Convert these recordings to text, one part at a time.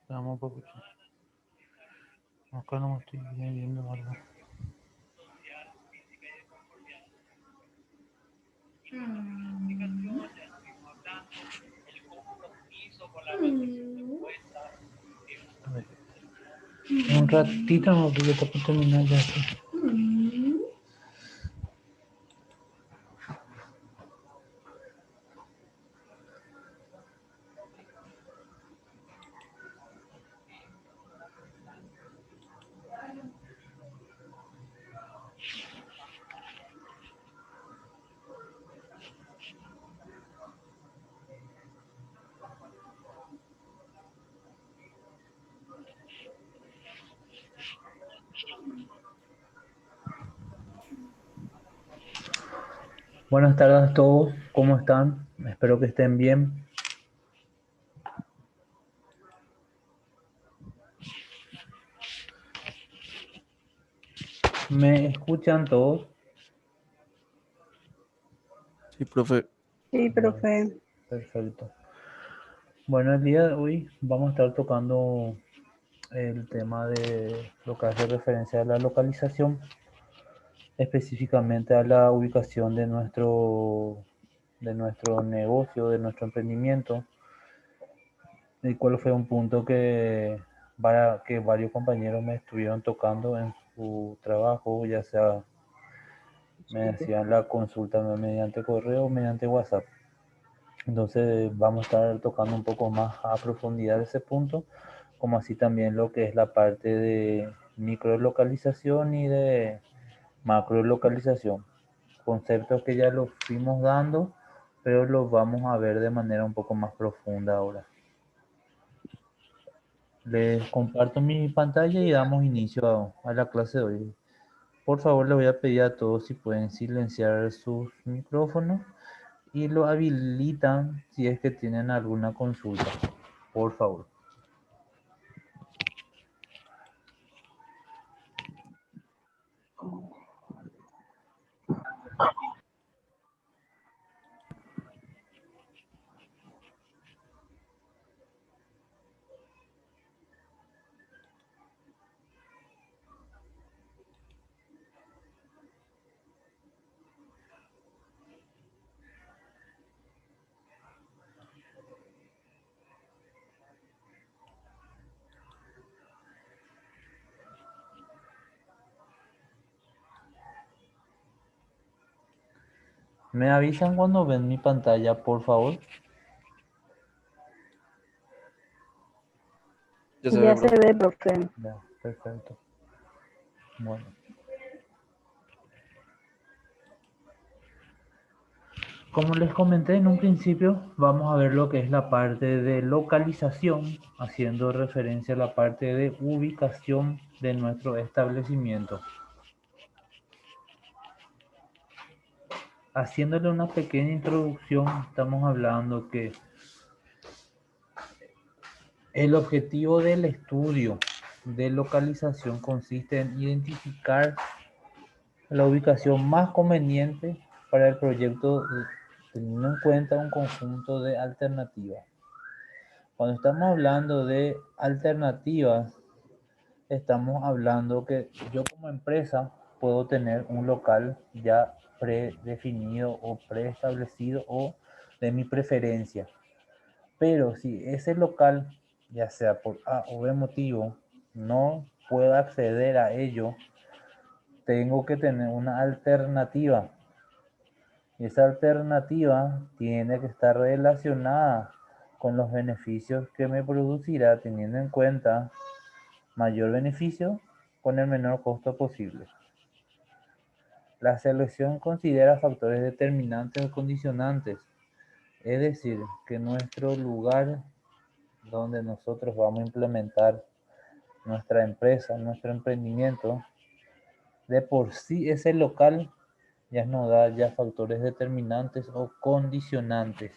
Vamos un poquito. Acá no me estoy viendo algo. A ver. Un ratito no, porque está por terminar ya. Buenas tardes a todos, ¿cómo están? Espero que estén bien. ¿Me escuchan todos? Sí, profe. Sí, Bueno, profe. perfecto. Bueno, el día de hoy vamos a estar tocando el tema de lo que hace referencia a la localización, específicamente a la ubicación de nuestro negocio, de nuestro emprendimiento, y cuál fue un punto que varios compañeros me estuvieron tocando en su trabajo, ya sea me hacían la consulta mediante correo o mediante WhatsApp. Entonces vamos a estar tocando un poco más a profundidad ese punto, como así también lo que es la parte de microlocalización y de macrolocalización. Conceptos que ya los fuimos dando, pero los vamos a ver de manera un poco más profunda ahora. Les comparto mi pantalla y damos inicio a la clase de hoy. Por favor, les voy a pedir a todos si pueden silenciar sus micrófonos y lo habilitan si es que tienen alguna consulta. Por favor. ¿Me avisan cuando ven mi pantalla, por favor? Ya se ve, Ya se profe. ve, profe. Ya, perfecto. Bueno. Como les comenté en un principio, vamos a ver lo que es la parte de localización, haciendo referencia a la parte de ubicación de nuestro establecimiento. Haciéndole una pequeña introducción, estamos hablando que el objetivo del estudio de localización consiste en identificar la ubicación más conveniente para el proyecto teniendo en cuenta un conjunto de alternativas. Cuando estamos hablando de alternativas, estamos hablando que yo como empresa puedo tener un local ya predefinido o preestablecido o de mi preferencia. Pero si ese local, ya sea por A o B motivo, no puedo acceder a ello, tengo que tener una alternativa. Y esa alternativa tiene que estar relacionada con los beneficios que me producirá, teniendo en cuenta mayor beneficio con el menor costo posible. La selección considera factores determinantes o condicionantes, es decir, que nuestro lugar donde nosotros vamos a implementar nuestra empresa, nuestro emprendimiento, de por sí ese local ya nos da ya factores determinantes o condicionantes.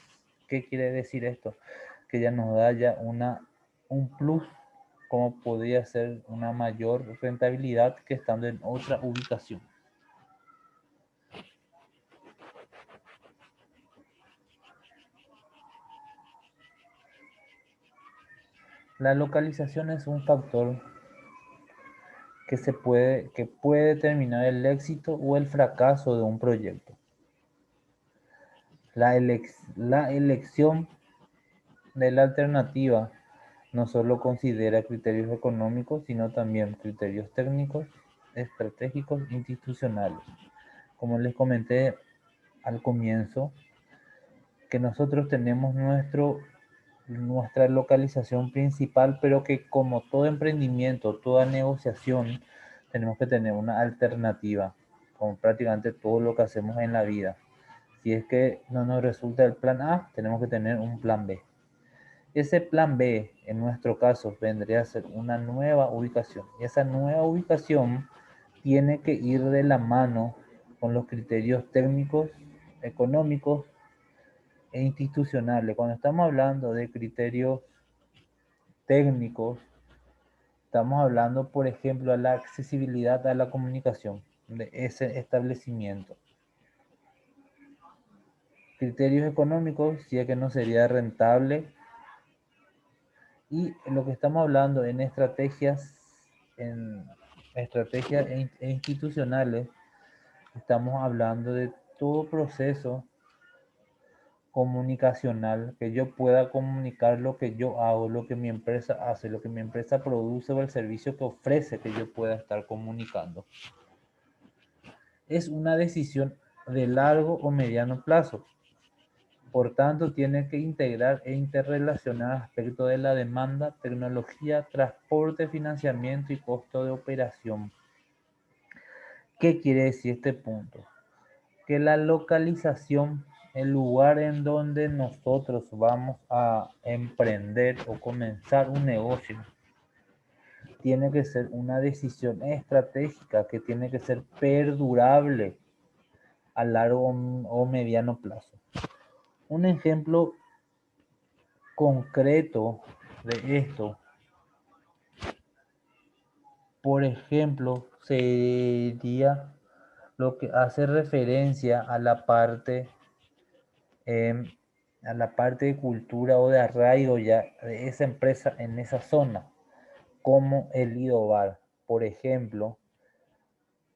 ¿Qué quiere decir esto? Que ya nos da ya un plus, como podría ser una mayor rentabilidad que estando en otra ubicación. La localización es un factor que puede determinar el éxito o el fracaso de un proyecto. La elección de la alternativa no solo considera criterios económicos, sino también criterios técnicos, estratégicos, institucionales. Como les comenté al comienzo, que nosotros tenemos nuestra localización principal, pero que como todo emprendimiento, toda negociación, tenemos que tener una alternativa, como prácticamente todo lo que hacemos en la vida. Si es que no nos resulta el plan A, tenemos que tener un plan B. Ese plan B, en nuestro caso, vendría a ser una nueva ubicación. Y esa nueva ubicación tiene que ir de la mano con los criterios técnicos, económicos e institucionales. Cuando estamos hablando de criterios técnicos, estamos hablando, por ejemplo, de la accesibilidad a la comunicación de ese establecimiento. Criterios económicos, si es que no sería rentable. Y lo que estamos hablando en estrategias institucionales, estamos hablando de todo proceso comunicacional, que yo pueda comunicar lo que yo hago, lo que mi empresa hace, lo que mi empresa produce o el servicio que ofrece, que yo pueda estar comunicando. Es una decisión de largo o mediano plazo. Por tanto, tiene que integrar e interrelacionar aspectos de la demanda, tecnología, transporte, financiamiento y costo de operación. ¿Qué quiere decir este punto? Que la localización, el lugar en donde nosotros vamos a emprender o comenzar un negocio, tiene que ser una decisión estratégica que tiene que ser perdurable a largo o mediano plazo. Un ejemplo concreto de esto, por ejemplo, sería lo que hace referencia eh, a la parte de cultura o de arraigo ya de esa empresa en esa zona, como el Lido Bar, por ejemplo,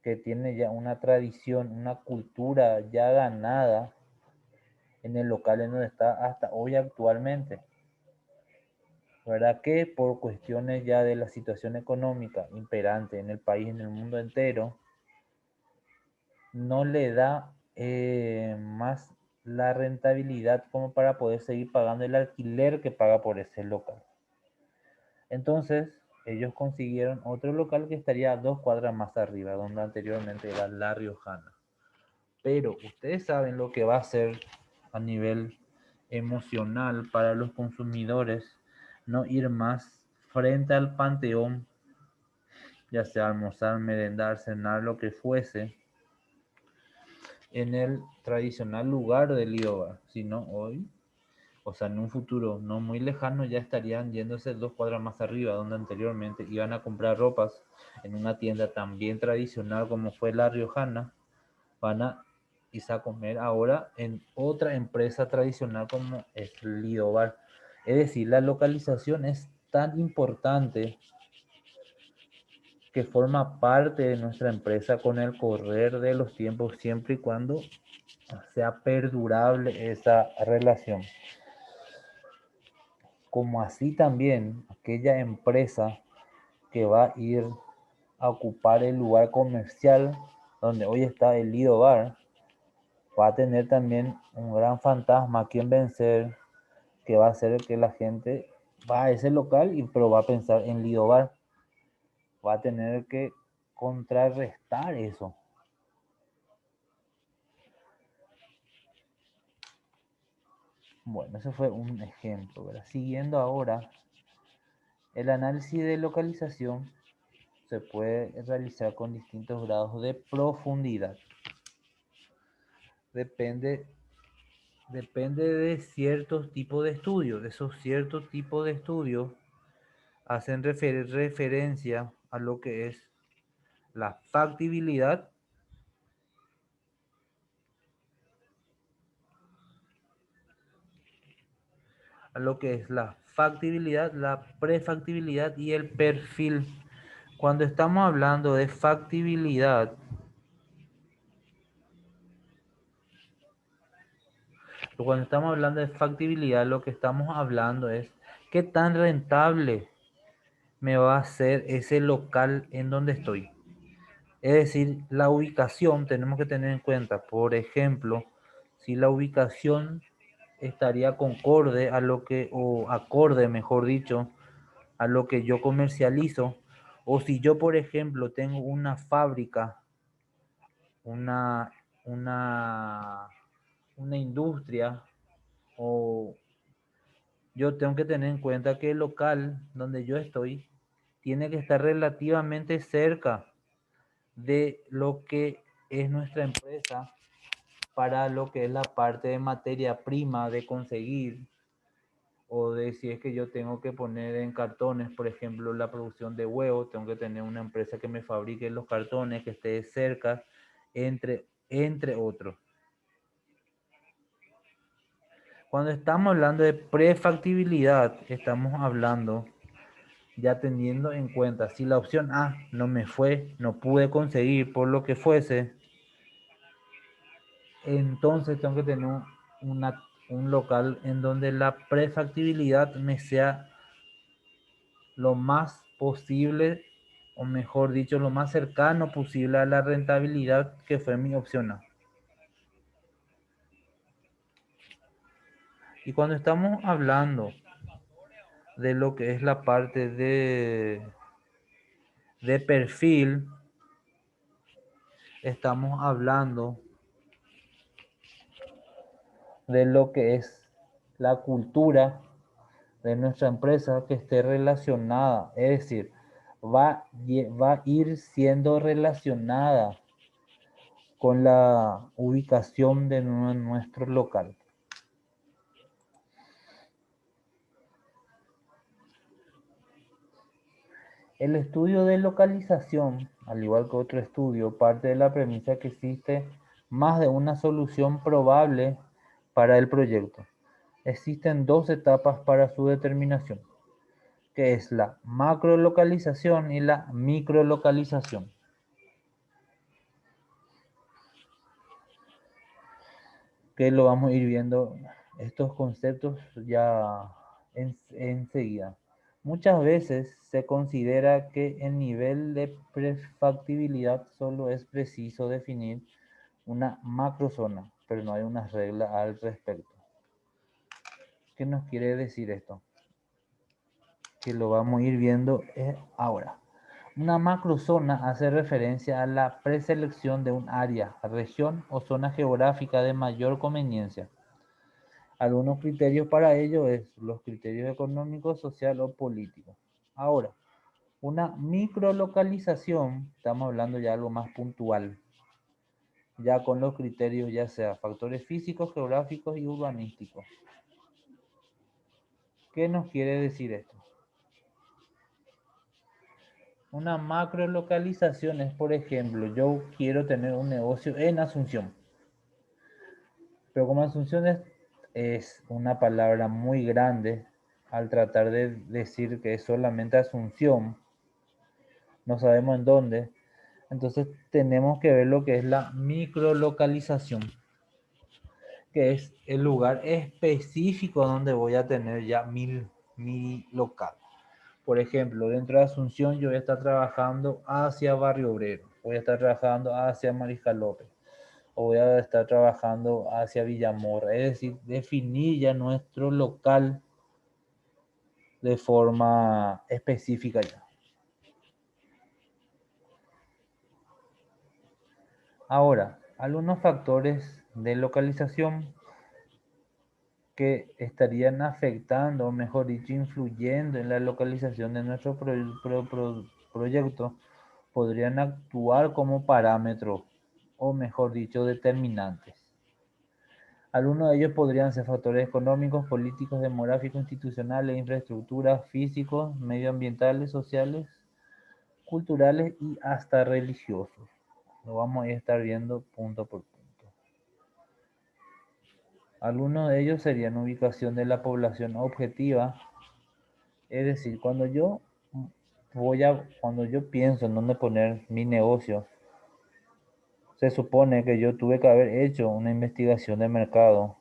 que tiene ya una tradición, una cultura ya ganada en el local en donde está hasta hoy actualmente. ¿Verdad? Que por cuestiones ya de la situación económica imperante en el país, en el mundo entero, no le da más la rentabilidad como para poder seguir pagando el alquiler que paga por ese local. Entonces, ellos consiguieron otro local que estaría a 2 cuadras más arriba, donde anteriormente era La Riojana. Pero ustedes saben lo que va a ser a nivel emocional para los consumidores no ir más frente al panteón, ya sea almorzar, merendar, cenar, lo que fuese, en el tradicional lugar del Lidoba, sino hoy, o sea, en un futuro no muy lejano, ya estarían yéndose 2 cuadras más arriba, donde anteriormente iban a comprar ropas en una tienda también tradicional como fue La Riojana, van a irse a comer ahora en otra empresa tradicional como es Lidobar. Es decir, la localización es tan importante que forma parte de nuestra empresa con el correr de los tiempos, siempre y cuando sea perdurable esa relación. Como así también aquella empresa que va a ir a ocupar el lugar comercial donde hoy está el Lido Bar, va a tener también un gran fantasma a quien vencer, que va a hacer que la gente va a ese local y pero va a pensar en Lido Bar. Va a tener que contrarrestar eso. Bueno, ese fue un ejemplo, ¿verdad? Siguiendo ahora, el análisis de localización se puede realizar con distintos grados de profundidad. Depende, depende de ciertos tipos de estudios. Esos ciertos tipos de estudios hacen referencia a lo que es la factibilidad, a lo que es la factibilidad, la prefactibilidad y el perfil. Cuando estamos hablando de factibilidad, lo que estamos hablando es qué tan rentable me va a ser ese local en donde estoy. Es decir, la ubicación tenemos que tener en cuenta. Por ejemplo, si la ubicación estaría concorde a lo que, o acorde, mejor dicho, a lo que yo comercializo, o si yo, por ejemplo, tengo una fábrica, una, una, una industria, o yo tengo que tener en cuenta que el local donde yo estoy tiene que estar relativamente cerca de lo que es nuestra empresa para lo que es la parte de materia prima de conseguir, o de si es que yo tengo que poner en cartones, por ejemplo, la producción de huevos, tengo que tener una empresa que me fabrique los cartones, que esté cerca, entre otros. Cuando estamos hablando de prefactibilidad, estamos hablando ya teniendo en cuenta si la opción A no me fue, no pude conseguir por lo que fuese, entonces tengo que tener un local en donde la prefactibilidad me sea lo más posible, o mejor dicho, lo más cercano posible a la rentabilidad que fue mi opción A. Y cuando estamos hablando de lo que es la parte de perfil, estamos hablando de lo que es la cultura de nuestra empresa que esté relacionada, es decir, va a ir siendo relacionada con la ubicación de nuestro local. El estudio de localización, al igual que otro estudio, parte de la premisa que existe más de una solución probable para el proyecto. Existen dos etapas para su determinación, que es la macrolocalización y la microlocalización. Que lo vamos a ir viendo estos conceptos ya enseguida. Muchas veces se considera que el nivel de prefactibilidad solo es preciso definir una macrozona, pero no hay una regla al respecto. ¿Qué nos quiere decir esto? Que lo vamos a ir viendo ahora. Una macrozona hace referencia a la preselección de un área, región o zona geográfica de mayor conveniencia. Algunos criterios para ello es los criterios económicos, social o políticos. Ahora, una microlocalización, estamos hablando ya de algo más puntual, ya con los criterios ya sea factores físicos, geográficos y urbanísticos. ¿Qué nos quiere decir esto? Una macrolocalización es, por ejemplo, yo quiero tener un negocio en Asunción, pero como Asunción es una palabra muy grande, al tratar de decir que es solamente Asunción, no sabemos en dónde, entonces tenemos que ver lo que es la microlocalización, que es el lugar específico donde voy a tener ya mi local. Por ejemplo, dentro de Asunción yo voy a estar trabajando hacia Barrio Obrero, voy a estar trabajando hacia Mariscal López, o voy a estar trabajando hacia Villamor, es decir, definir ya nuestro local de forma específica ya. Ahora, algunos factores de localización que estarían afectando, o mejor dicho, influyendo en la localización de nuestro proyecto, podrían actuar como parámetros, o mejor dicho, determinantes. Algunos de ellos podrían ser factores económicos, políticos, demográficos, institucionales, infraestructuras, físicos, medioambientales, sociales, culturales y hasta religiosos. Lo vamos a estar viendo punto por punto. Algunos de ellos serían ubicación de la población objetiva, es decir, cuando yo pienso en dónde poner mi negocio, se supone que yo tuve que haber hecho una investigación de mercado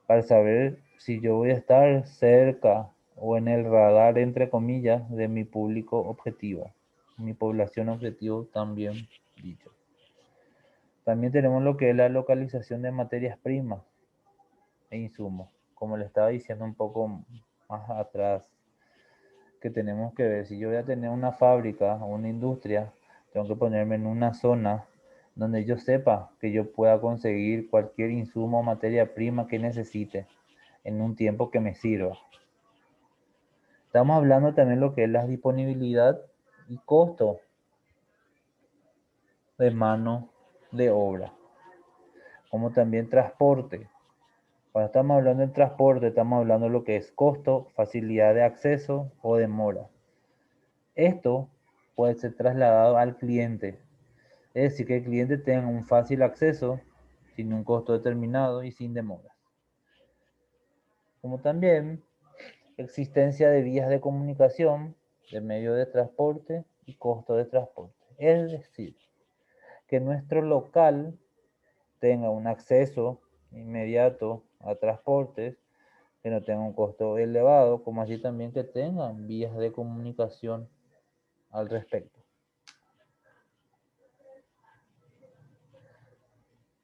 para saber si yo voy a estar cerca o en el radar, entre comillas, de mi público objetivo, mi población objetivo también dicho. También tenemos lo que es la localización de materias primas e insumos, como le estaba diciendo un poco más atrás, que tenemos que ver si yo voy a tener una fábrica o una industria, tengo que ponerme en una zona donde yo sepa que yo pueda conseguir cualquier insumo o materia prima que necesite en un tiempo que me sirva. Estamos hablando también de lo que es la disponibilidad y costo de mano de obra, como también transporte. Cuando estamos hablando de transporte, estamos hablando de lo que es costo, facilidad de acceso o demora. Esto puede ser trasladado al cliente, es decir, que el cliente tenga un fácil acceso, sin un costo determinado y sin demoras. Como también existencia de vías de comunicación, de medios de transporte y costo de transporte. Es decir, que nuestro local tenga un acceso inmediato a transportes, que no tenga un costo elevado, como así también que tengan vías de comunicación al respecto.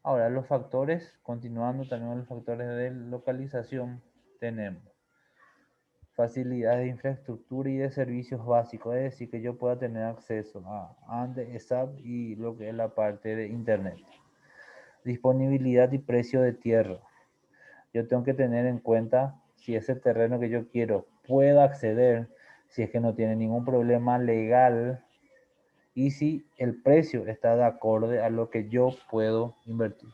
Ahora, los factores, continuando también los factores de localización, tenemos facilidades de infraestructura y de servicios básicos, es decir, que yo pueda tener acceso a ANDE, ESAP y lo que es la parte de Internet. Disponibilidad y precio de tierra. Yo tengo que tener en cuenta si ese terreno que yo quiero puedo acceder, si es que no tiene ningún problema legal y si el precio está de acorde a lo que yo puedo invertir.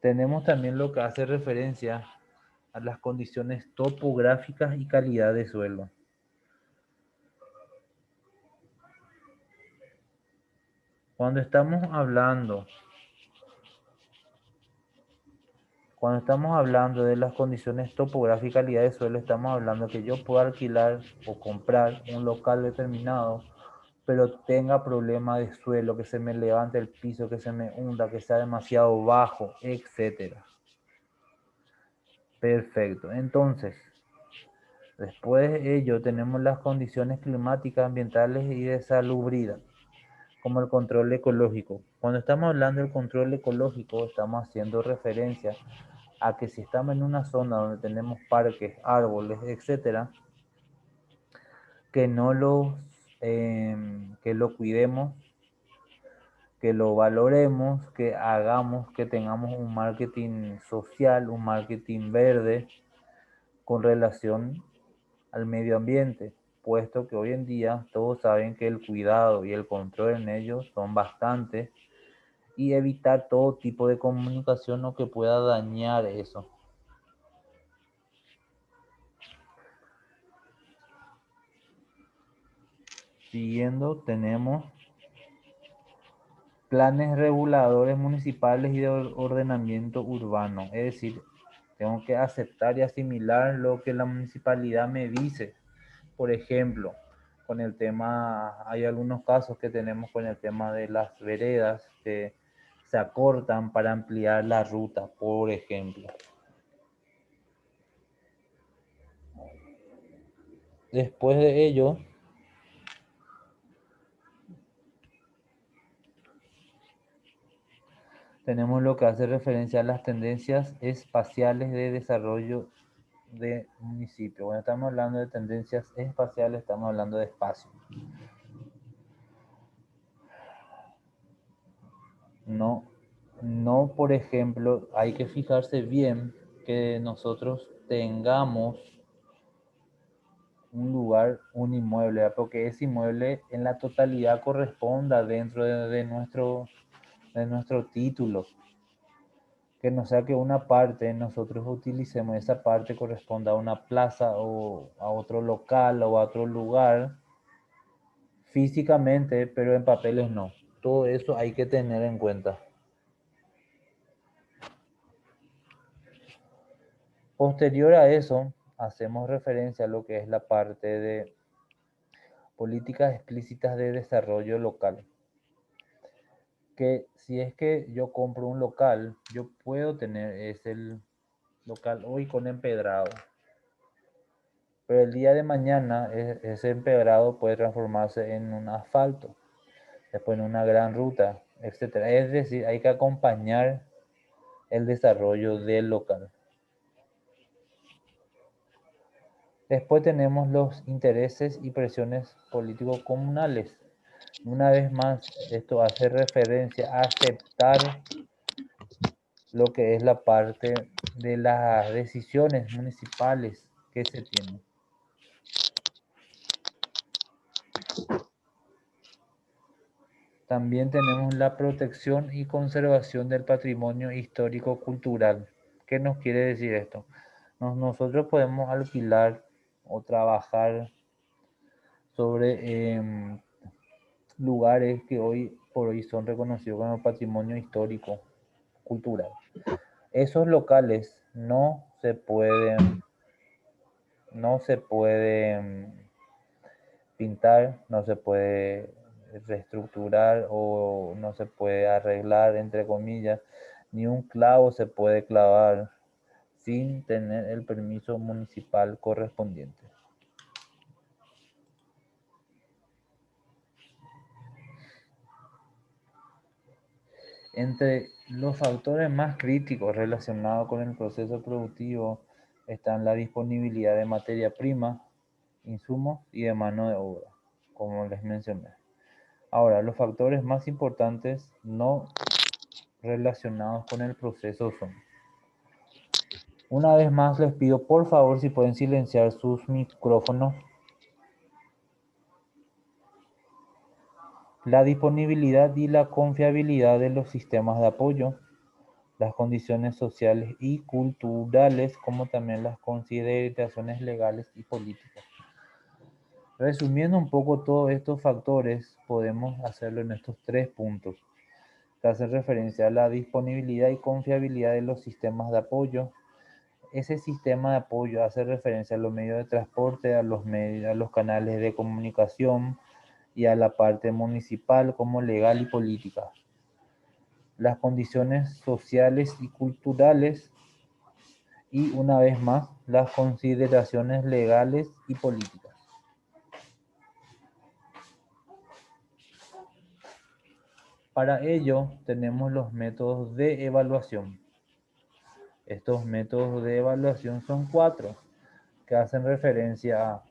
Tenemos también lo que hace referencia a las condiciones topográficas y calidad de suelo. Cuando estamos hablando de las condiciones topográficas y calidad de suelo, estamos hablando que yo puedo alquilar o comprar un local determinado, pero tenga problema de suelo, que se me levante el piso, que se me hunda, que sea demasiado bajo, etcétera. Perfecto. Entonces, después de ello tenemos las condiciones climáticas, ambientales y de salubridad, como el control ecológico. Cuando estamos hablando del control ecológico, estamos haciendo referencia a que si estamos en una zona donde tenemos parques, árboles, etcétera, que no los, que lo cuidemos, que lo valoremos, que hagamos, que tengamos un marketing social, un marketing verde con relación al medio ambiente, puesto que hoy en día todos saben que el cuidado y el control en ellos son bastantes y evitar todo tipo de comunicación o que pueda dañar eso. Siguiendo, tenemos planes reguladores municipales y de ordenamiento urbano, es decir, tengo que aceptar y asimilar lo que la municipalidad me dice. Por ejemplo, con el tema, hay algunos casos que tenemos con el tema de las veredas que se acortan para ampliar la ruta, por ejemplo. Después de ello, tenemos lo que hace referencia a las tendencias espaciales de desarrollo de municipio. Cuando estamos hablando de tendencias espaciales, estamos hablando de espacio. No, no, por ejemplo, hay que fijarse bien que nosotros tengamos un lugar, un inmueble, ¿verdad? Porque ese inmueble en la totalidad corresponda dentro de nuestro título. Que no sea que una parte nosotros utilicemos, esa parte corresponda a una plaza o a otro local o a otro lugar físicamente, pero en papeles no. Todo eso hay que tener en cuenta. Posterior a eso, hacemos referencia a lo que es la parte de políticas explícitas de desarrollo local. Que si es que yo compro un local, yo puedo tener ese local hoy con empedrado. Pero el día de mañana ese empedrado puede transformarse en un asfalto, después en una gran ruta, etcétera. Es decir, hay que acompañar el desarrollo del local. Después tenemos los intereses y presiones políticos comunales. Una vez más, esto hace referencia a aceptar lo que es la parte de las decisiones municipales que se tienen. También tenemos la protección y conservación del patrimonio histórico-cultural. ¿Qué nos quiere decir esto? Nosotros podemos alquilar o trabajar sobre lugares que hoy por hoy son reconocidos como patrimonio histórico cultural. Esos locales no se pueden pintar, no se puede reestructurar o no se puede arreglar, entre comillas, ni un clavo se puede clavar sin tener el permiso municipal correspondiente. Entre los factores más críticos relacionados con el proceso productivo están la disponibilidad de materia prima, insumos y de mano de obra, como les mencioné. Ahora, los factores más importantes no relacionados con el proceso son: una vez más les pido por favor si pueden silenciar sus micrófonos. La disponibilidad y la confiabilidad de los sistemas de apoyo, las condiciones sociales y culturales, como también las consideraciones legales y políticas. Resumiendo un poco todos estos factores, podemos hacerlo en estos tres puntos, que hacen referencia a la disponibilidad y confiabilidad de los sistemas de apoyo. Ese sistema de apoyo hace referencia a los medios de transporte, a los medios, a los canales de comunicación y a la parte municipal como legal y política. Las condiciones sociales y culturales y, una vez más, las consideraciones legales y políticas. Para ello tenemos los métodos de evaluación. Estos métodos de evaluación son 4, que hacen referencia a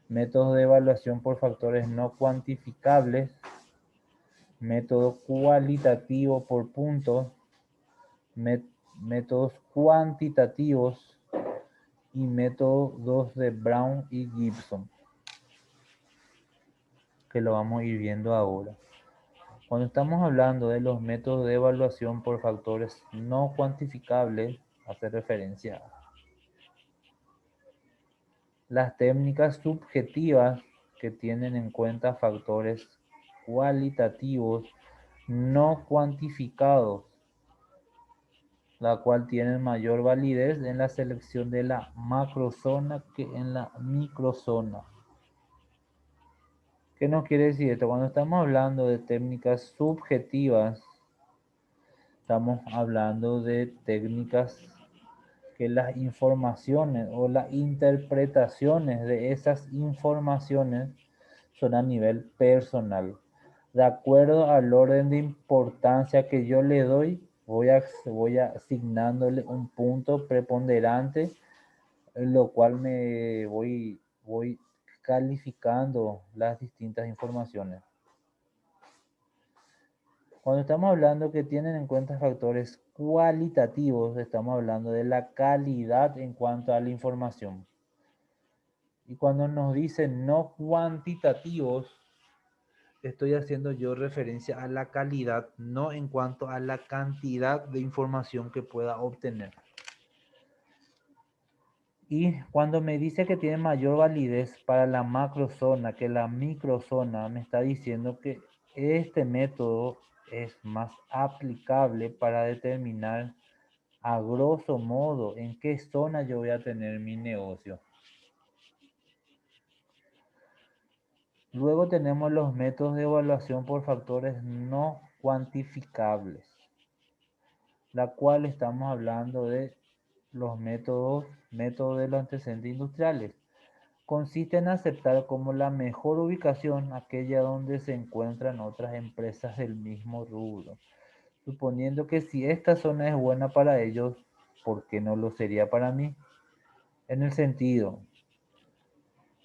métodos de evaluación por factores no cuantificables, método cualitativo por puntos, métodos cuantitativos y métodos de Brown y Gibson, que lo vamos a ir viendo ahora. Cuando estamos hablando de los métodos de evaluación por factores no cuantificables, hace referencia a las técnicas subjetivas que tienen en cuenta factores cualitativos no cuantificados, la cual tiene mayor validez en la selección de la macrozona que en la microzona. ¿Qué nos quiere decir esto? Cuando estamos hablando de técnicas subjetivas, estamos hablando de técnicas que las informaciones o las interpretaciones de esas informaciones son a nivel personal. De acuerdo al orden de importancia que yo le doy, voy asignándole un punto preponderante, en lo cual voy calificando las distintas informaciones. Cuando estamos hablando que tienen en cuenta factores cualitativos, estamos hablando de la calidad en cuanto a la información. Y cuando nos dicen no cuantitativos, estoy haciendo yo referencia a la calidad, no en cuanto a la cantidad de información que pueda obtener. Y cuando me dice que tiene mayor validez para la macrozona que la microzona, me está diciendo que este método es más aplicable para determinar a grosso modo, en qué zona yo voy a tener mi negocio. Luego tenemos los métodos de evaluación por factores no cuantificables, la cual estamos hablando de los métodos de los antecedentes industriales. Consiste en aceptar como la mejor ubicación aquella donde se encuentran otras empresas del mismo rubro, suponiendo que si esta zona es buena para ellos, ¿por qué no lo sería para mí? En el sentido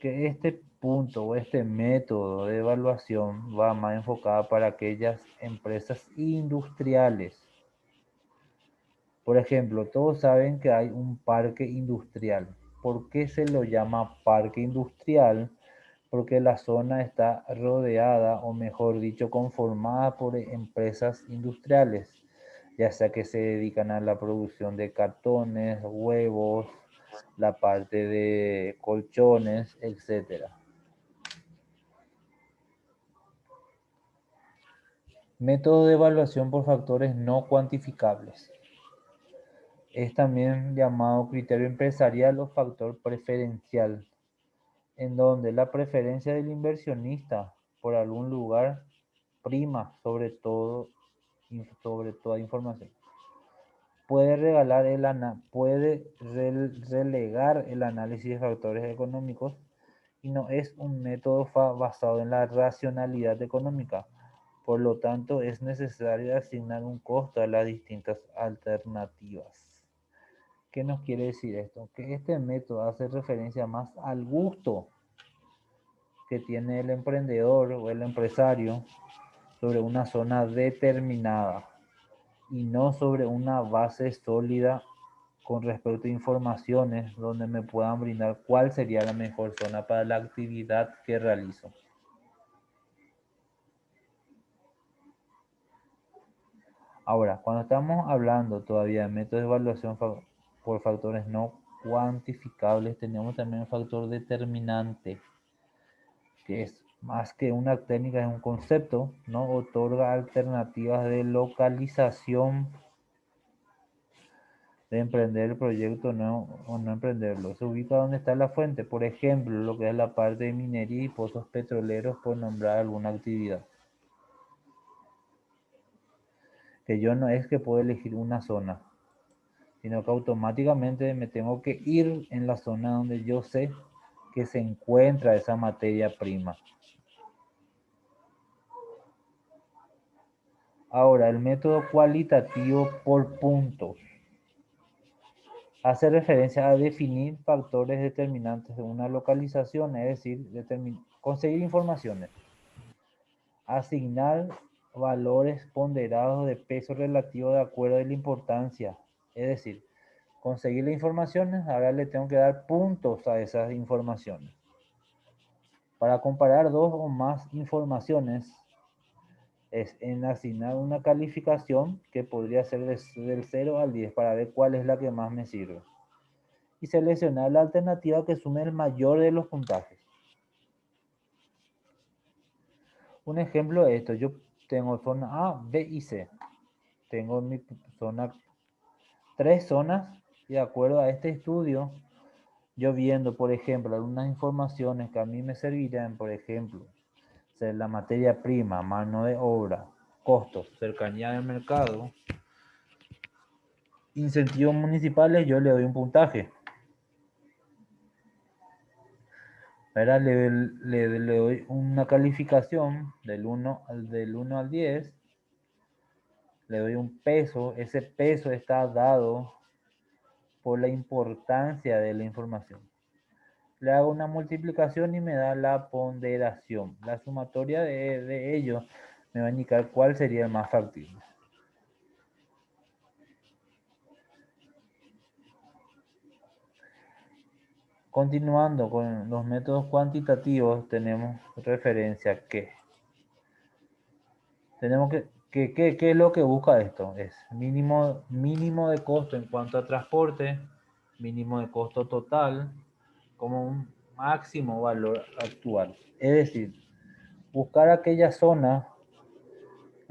que este punto o este método de evaluación va más enfocado para aquellas empresas industriales. Por ejemplo, todos saben que hay un parque industrial. ¿Por qué se lo llama parque industrial? Porque la zona está rodeada, o mejor dicho, conformada por empresas industriales, ya sea que se dedican a la producción de cartones, huevos, la parte de colchones, etcétera. Método de evaluación por factores no cuantificables. Es también llamado criterio empresarial o factor preferencial, en donde la preferencia del inversionista por algún lugar prima sobre toda información. Puede relegar el análisis de factores económicos y no es un método basado en la racionalidad económica. Por lo tanto, es necesario asignar un costo a las distintas alternativas. ¿Qué nos quiere decir esto? Que este método hace referencia más al gusto que tiene el emprendedor o el empresario sobre una zona determinada y no sobre una base sólida con respecto a informaciones donde me puedan brindar cuál sería la mejor zona para la actividad que realizo. Ahora, cuando estamos hablando todavía de métodos de evaluación por factores no cuantificables, tenemos también un factor determinante, que es más que una técnica, es un concepto, ¿no? Otorga alternativas de localización de emprender el proyecto o no emprenderlo. Se ubica donde está la fuente, por ejemplo, lo que es la parte de minería y pozos petroleros, por nombrar alguna actividad. Que yo no es que puedo elegir una zona, sino que automáticamente me tengo que ir en la zona donde yo sé que se encuentra esa materia prima. Ahora, el método cualitativo por puntos hace referencia a definir factores determinantes de una localización, es decir, conseguir informaciones, asignar valores ponderados de peso relativo de acuerdo a la importancia, es decir, conseguir las informaciones, ahora le tengo que dar puntos a esas informaciones. Para comparar dos o más informaciones, es en asignar una calificación que podría ser del 0 al 10 para ver cuál es la que más me sirve. Y seleccionar la alternativa que sume el mayor de los puntajes. Un ejemplo de esto, yo tengo zona A, B y C. Tengo en mi zona 3 zonas y de acuerdo a este estudio, yo viendo, por ejemplo, algunas informaciones que a mí me servirían, por ejemplo, ser la materia prima, mano de obra, costos, cercanía del mercado, incentivos municipales, yo le doy un puntaje. Ahora le doy una calificación del 1 al 10, le doy un peso, ese peso está dado por la importancia de la información. Le hago una multiplicación y me da la ponderación. La sumatoria de ellos me va a indicar cuál sería el más factible. Continuando con los métodos cuantitativos, tenemos referencia que tenemos ¿qué es lo que busca esto? Es mínimo de costo en cuanto a transporte, mínimo de costo total, como un máximo valor actual. Es decir, buscar aquella zona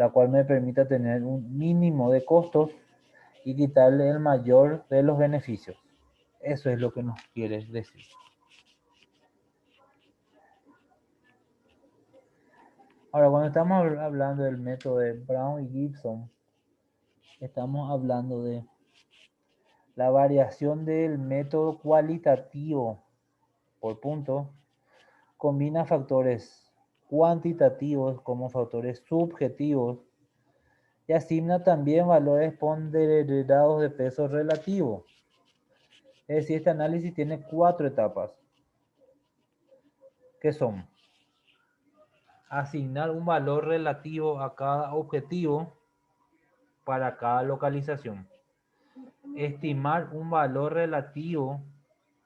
la cual me permita tener un mínimo de costos y quitarle el mayor de los beneficios. Eso es lo que nos quiere decir. Ahora, cuando estamos hablando del método de Brown y Gibson, estamos hablando de la variación del método cualitativo por punto. Combina factores cuantitativos como factores subjetivos y asigna también valores ponderados de peso relativo. Es decir, este análisis tiene 4 etapas, que son asignar un valor relativo a cada objetivo para cada localización, estimar un valor relativo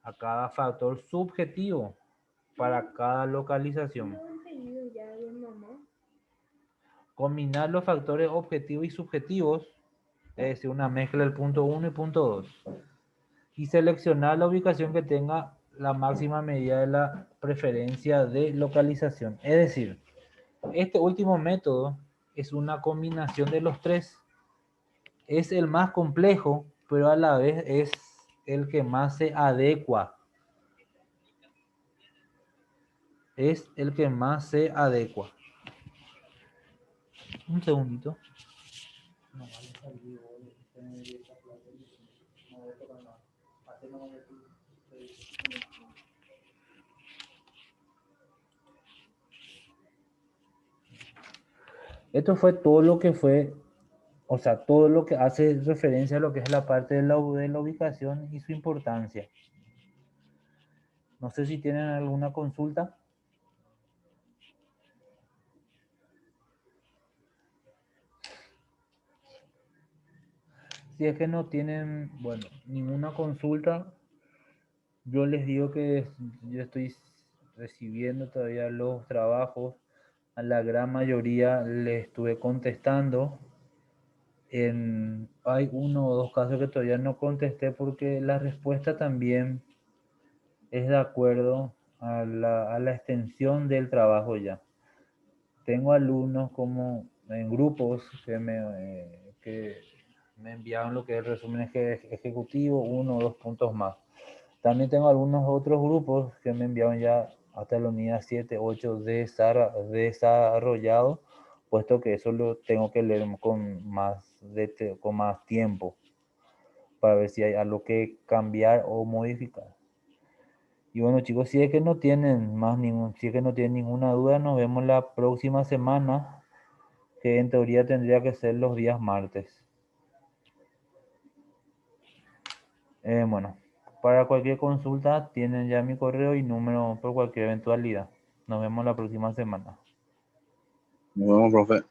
a cada factor subjetivo para cada localización, combinar los factores objetivos y subjetivos, es decir, una mezcla del punto 1 y punto 2, y seleccionar la ubicación que tenga la máxima medida de la preferencia de localización. Es decir, este último método es una combinación de los tres. Es el más complejo, pero a la vez es el que más se adecua. Es el que más se adecua. Un segundito. Esto fue todo lo que fue, o sea, todo lo que hace referencia a lo que es la parte de la ubicación y su importancia. No sé si tienen alguna consulta. Si es que no tienen, bueno, ninguna consulta, yo les digo que yo estoy recibiendo todavía los trabajos. A la gran mayoría les estuve contestando. Hay 1 o 2 casos que todavía no contesté porque la respuesta también es de acuerdo a la extensión del trabajo ya. Tengo alumnos como en grupos que me enviaron lo que es el resumen ejecutivo, 1 o 2 puntos más. También tengo algunos otros grupos que me enviaron ya hasta la unidad 7, 8 desarrollado, puesto que eso lo tengo que leer con más tiempo para ver si hay algo que cambiar o modificar. Y bueno, chicos, si es que no tienen ninguna duda, nos vemos la próxima semana, que en teoría tendría que ser los días martes. Bueno, para cualquier consulta tienen ya mi correo y número por cualquier eventualidad. Nos vemos la próxima semana. Nos vemos, profe.